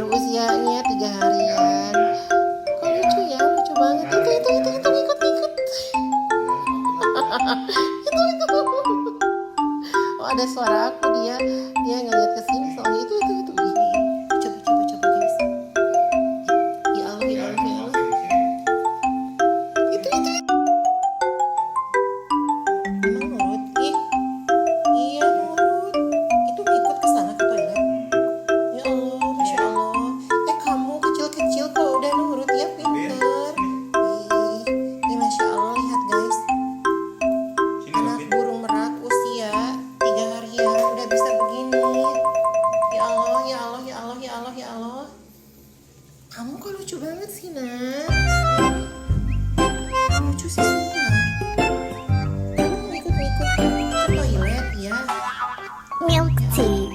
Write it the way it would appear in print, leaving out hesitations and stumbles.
baru usianya 3 harian. Kok lucu ya, lucu banget. Itu ikut. itu. Oh, ada suara aku, dia ngeliat ke sini soalnya itu. Coba guys. Ya Allah. Itu. Emang nurut? Iya nurut. Itu ikut ke sana ke toilet. Ya Allah, Masya Allah. Kamu kecil kok udah nurut ya, pinter. Masya Allah, lihat guys. Anak burung merak usia 3 harian udah bisa begini. Ya Allah. Kamu kok lucu banget sih, Nak? Lucu sih semua. Kamu ikut ke toilet ya? Milk tea.